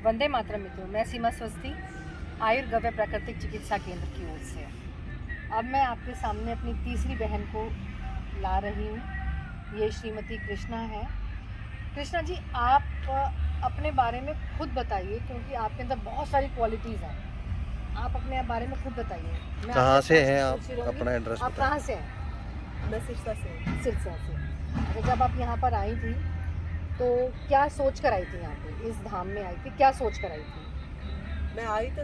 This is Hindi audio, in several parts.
वंदे मातरम मित्रों, मैं सीमा स्वस्ति आयुर्गव्य प्राकृतिक चिकित्सा केंद्र की ओर से। अब मैं आपके सामने अपनी तीसरी बहन को ला रही हूँ। ये श्रीमती कृष्णा है। कृष्णा जी, आप अपने बारे में खुद बताइए, क्योंकि आपके अंदर बहुत सारी क्वालिटीज़ हैं। आप अपने बारे में खुद बताइए। मैं कहाँ आपसे से हैं आप? पूछ रही रहूँगी, अपना एड्रेस आप बताएं। कहाँ से हैं? मैं सिरसा से हूँ। सिरसा से। अच्छा, जब आप यहाँ पर आई थी तो क्या सोच कर आई थी? यहाँ पे इस धाम में आई थी, क्या सोच कर आई थी? मैं आई तो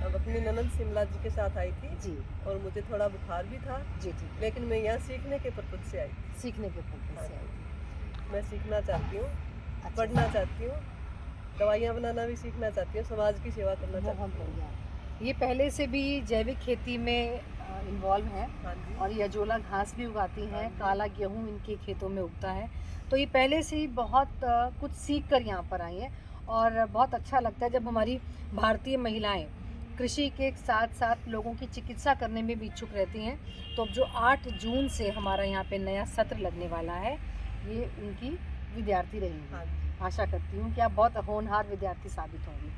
अपनी ननद शिमला जी के साथ आई थी जी और मुझे थोड़ा बुखार भी था, जी जी। लेकिन मैं यहाँ सीखने के पर्पज से आई थी। सीखने के पर्पज से आई थी। मैं सीखना चाहती हूँ, अच्छा, पढ़ना चाहती हूँ, दवाइयाँ बनाना भी सीखना चाहती हूँ, समाज की सेवा करना बहुत चाहती हूँ। बढ़िया। ये पहले से भी जैविक खेती में इन्वॉल्व हैं हाँ जी। और ये अजोला घास भी उगाती हैं, हाँ जी। काला गेहूँ इनके खेतों में उगता है। तो ये पहले से ही बहुत कुछ सीख कर यहाँ पर आई हैं और बहुत अच्छा लगता है जब हमारी भारतीय महिलाएं कृषि के साथ साथ लोगों की चिकित्सा करने में भी इच्छुक रहती हैं। तो अब जो 8 जून से हमारा यहाँ पे नया सत्र लगने वाला है, ये उनकी विद्यार्थी रहेंगी। हाँ जी। आशा करती हूँ कि आप बहुत होनहार विद्यार्थी साबित होंगी।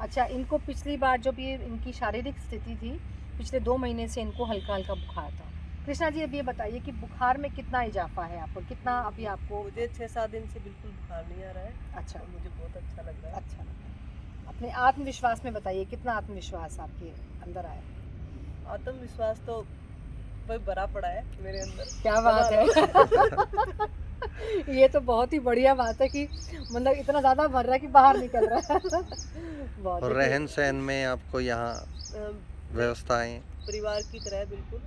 अच्छा, इनको पिछली बार जब ये इनकी शारीरिक स्थिति थी, पिछले 2 महीने से इनको हल्का हल्का बुखार था। कृष्णा जी, अब ये बताइए कि बुखार में कितना इजाफा है आपको, कितना अभी आपको? मुझे 6-7 दिन से बिल्कुल बुखार नहीं आ रहा है। अच्छा, और मुझे बहुत अच्छा लग रहा है। अच्छा। अपने आत्मविश्वास में बताइए, कितना आत्मविश्वास आपके अंदर आया? आत्मविश्वास तो भाई भरा पड़ा है मेरे अंदर। क्या बात है। ये तो बहुत ही बढ़िया बात है कि मतलब इतना ज़्यादा भर रहा है कि बाहर निकल रहा है। बहुत। और रहन सहन में आपको यहाँ अम, व्यवस्थाएं? परिवार की तरह बिल्कुल।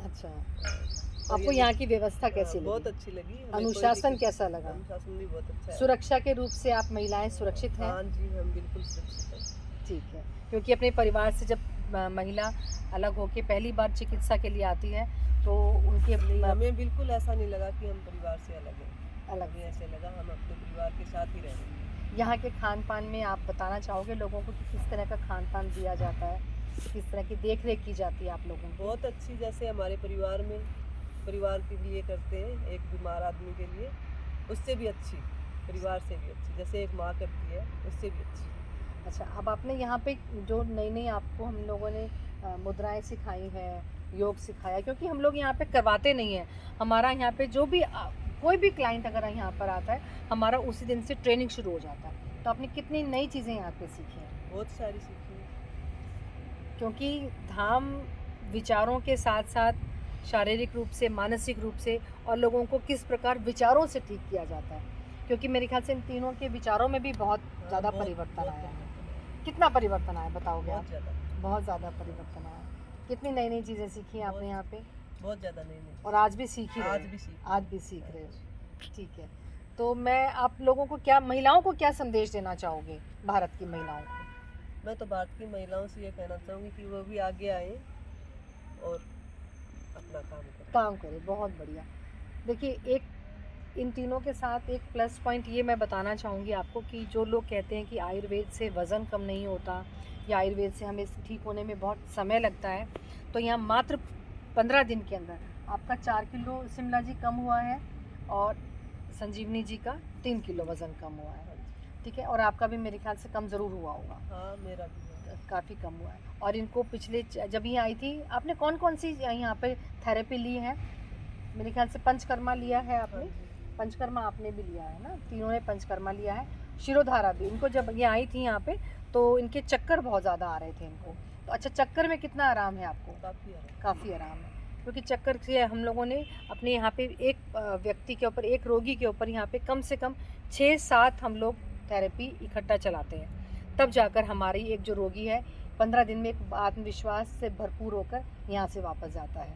अच्छा, और आपको ये यहाँ की व्यवस्था कैसी लगी? बहुत अच्छी लगी। हमें कोई अनुशासन दिक्कत- कैसा लगा? अनुशासन भी बहुत अच्छा है। सुरक्षा के रूप से आप महिलाएं सुरक्षित हैं? हाँ जी, हम बिल्कुल सुरक्षित हैं। ठीक है, क्योंकि अपने परिवार से जब महिला अलग होकर पहली बार चिकित्सा के लिए आती है तो उनके हमें बिल्कुल ऐसा नहीं लगा कि हम परिवार से अलग हैं। अलग हमें ऐसे लगा हम अपने परिवार के साथ ही रह रहे हैं। यहाँ के खान पान में आप बताना चाहोगे लोगों को कि किस तरह का खान पान दिया जाता है, किस तरह की देख रेख की जाती है आप लोगों को? बहुत अच्छी, जैसे हमारे परिवार में परिवार के लिए करते हैं, एक बीमार आदमी के लिए, उससे भी अच्छी, परिवार से भी अच्छी, जैसे एक माँ करती है उससे भी अच्छी। अच्छा, अब आपने यहाँ पे जो नई नई आपको हम लोगों ने मुद्राएं सिखाई हैं, योग सिखाया, क्योंकि हम लोग यहाँ पे करवाते नहीं हैं। हमारा यहाँ पे जो भी कोई भी क्लाइंट अगर यहाँ पर आता है, हमारा उसी दिन से ट्रेनिंग शुरू हो जाता है। तो आपने कितनी नई चीज़ें यहाँ पे सीखी हैं? बहुत सारी सीखी है। क्योंकि धाम विचारों के साथ साथ शारीरिक रूप से, मानसिक रूप से और लोगों को किस प्रकार विचारों से ठीक किया जाता है, क्योंकि मेरे ख्याल से इन तीनों के विचारों में भी बहुत ज़्यादा परिवर्तन आया है। कितना परिवर्तन आया बताओगे आप? बहुत ज़्यादा। बहुत ज़्यादा परिवर्तन आया। कितनी नई नई चीज़ें सीखी हैं आपने यहाँ पे? बहुत ज़्यादा नहीं। और आज भी सीख ही रहे हो? आज भी सीख रहे हो। ठीक है, तो मैं आप लोगों को क्या, महिलाओं को क्या संदेश देना चाहोगे, भारत की महिलाओं को? मैं तो भारत की महिलाओं से ये कहना चाहूँगी कि वो भी आगे आए और अपना काम करें। बहुत बढ़िया। देखिए, एक इन तीनों के साथ एक प्लस पॉइंट ये मैं बताना चाहूँगी आपको कि जो लोग कहते हैं कि आयुर्वेद से वज़न कम नहीं होता या आयुर्वेद से हमें ठीक होने में बहुत समय लगता है, तो यहाँ मात्र 15 दिन के अंदर आपका 4 किलो शिमला जी कम हुआ है और संजीवनी जी का 3 किलो वज़न कम हुआ है। ठीक है, और आपका भी मेरे ख्याल से कम ज़रूर हुआ होगा। हाँ, मेरा भी काफ़ी कम हुआ है। और इनको पिछले जब ये आई थी, आपने कौन कौन सी यहाँ पे थेरेपी ली है? मेरे ख्याल से पंचकर्मा लिया है आपने। पंचकर्मा आपने भी लिया है ना? तीनों ने पंचकर्मा लिया है, शिरोधारा भी। इनको जब ये आई थी यहाँ पे तो इनके चक्कर बहुत ज़्यादा आ रहे थे इनको। तो अच्छा, चक्कर में कितना आराम है आपको? काफ़ी आराम है, क्योंकि चक्कर से हम लोगों ने अपने यहाँ पे एक व्यक्ति के ऊपर, एक रोगी के ऊपर यहाँ पे कम से कम 6-7 हम लोग थेरेपी इकट्ठा चलाते हैं, तब जाकर हमारी एक जो रोगी है 15 दिन में एक आत्मविश्वास से भरपूर होकर यहाँ से वापस जाता है।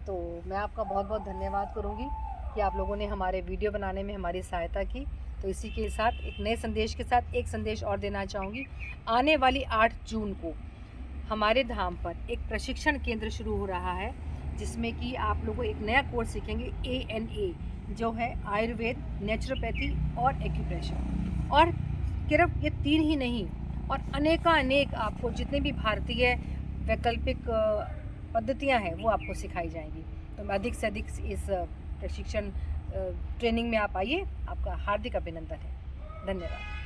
तो मैं आपका बहुत बहुत धन्यवाद करूँगी कि आप लोगों ने हमारे वीडियो बनाने में हमारी सहायता की। तो इसी के साथ एक नए संदेश के साथ एक संदेश और देना चाहूँगी। आने वाली 8 जून को हमारे धाम पर एक प्रशिक्षण केंद्र शुरू हो रहा है, जिसमें कि आप लोगों एक नया कोर्स सीखेंगे, ANA, जो है आयुर्वेद, नेचुरोपैथी और एक्यूप्रेशर। और सिर्फ ये 3 ही नहीं, और अनेक आपको जितने भी भारतीय वैकल्पिक पद्धतियां हैं वो आपको सिखाई जाएंगी। तो अधिक से अधिक इस प्रशिक्षण ट्रेनिंग में आप आइए। आपका हार्दिक अभिनंदन है। धन्यवाद।